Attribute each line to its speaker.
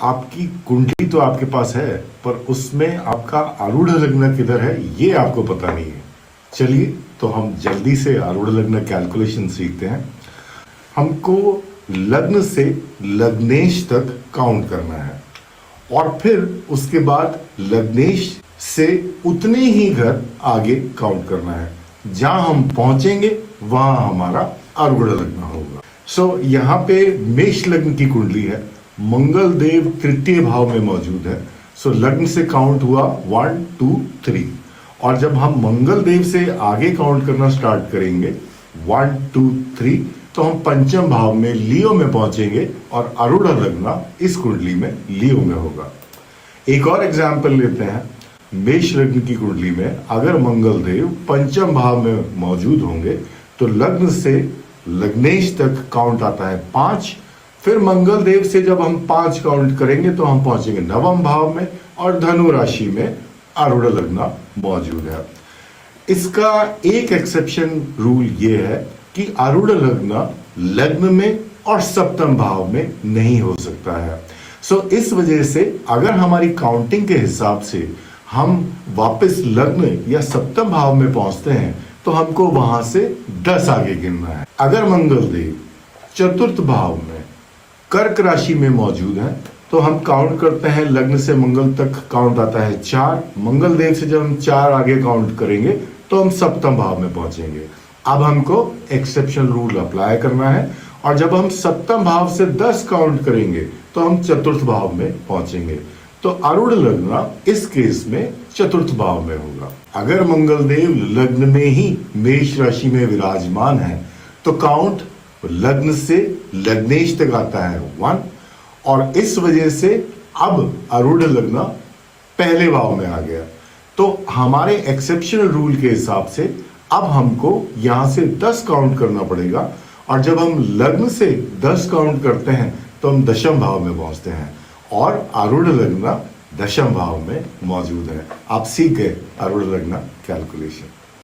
Speaker 1: आपकी कुंडली तो आपके पास है, पर उसमें आपका आरूढ़ लग्न किधर है ये आपको पता नहीं है। चलिए तो हम जल्दी से आरूढ़ लग्न कैलकुलेशन सीखते हैं। हमको लग्न से लग्नेश तक काउंट करना है और फिर उसके बाद लग्नेश से उतने ही घर आगे काउंट करना है। जहां हम पहुंचेंगे वहां हमारा आरूढ़ लग्न होगा। यहां पे मेष लग्न की कुंडली है, मंगल देव तृतीय भाव में मौजूद है। लग्न से काउंट हुआ 1 2 3 और जब हम मंगल देव से आगे काउंट करना स्टार्ट करेंगे 1 2 3 तो हम पंचम भाव में लियो में पहुंचेंगे और आरूढ़ लग्न इस कुंडली में लियो में होगा। एक और एग्जाम्पल लेते हैं। मेष लग्न की कुंडली में अगर मंगल देव पंचम भाव में मौजूद होंगे तो लग्न से लग्नेश तक काउंट आता है 5। फिर मंगल देव से जब हम 5 काउंट करेंगे तो हम पहुंचेंगे नवम भाव में और धनु राशि में आरूढ़ लग्न मौजूद है। इसका एक एक्सेप्शन रूल ये है कि आरूढ़ लग्न में और सप्तम भाव में नहीं हो सकता है। इस वजह से अगर हमारी काउंटिंग के हिसाब से हम वापस लग्न या सप्तम भाव में पहुंचते हैं तो हमको वहां से 10 आगे गिनना है। अगर मंगल देव चतुर्थ भाव में कर्क राशि में मौजूद है तो हम काउंट करते हैं, लग्न से मंगल तक काउंट आता है 4। मंगल देव से जब हम 4 आगे काउंट करेंगे तो हम सप्तम भाव में पहुंचेंगे। अब हमको एक्सेप्शन रूल अप्लाई करना है और जब हम सप्तम भाव से 10 काउंट करेंगे तो हम चतुर्थ भाव में पहुंचेंगे। तो आरूढ़ लग्न इस केस में चतुर्थ भाव में होगा। अगर मंगल देव लग्न में ही मेष राशि में विराजमान है तो काउंट लग्न से लग्नेश तक आता है 1 और इस वजह से अब आरूढ़ लग्न पहले भाव में आ गया। तो हमारे एक्सेप्शनल रूल के हिसाब से अब हमको यहां से 10 काउंट करना पड़ेगा और जब हम लग्न से 10 काउंट करते हैं तो हम दशम भाव में पहुंचते हैं और आरूढ़ लग्न दशम भाव में मौजूद है। आप सीख गए आरूढ़ लग्न कैलकुलेशन।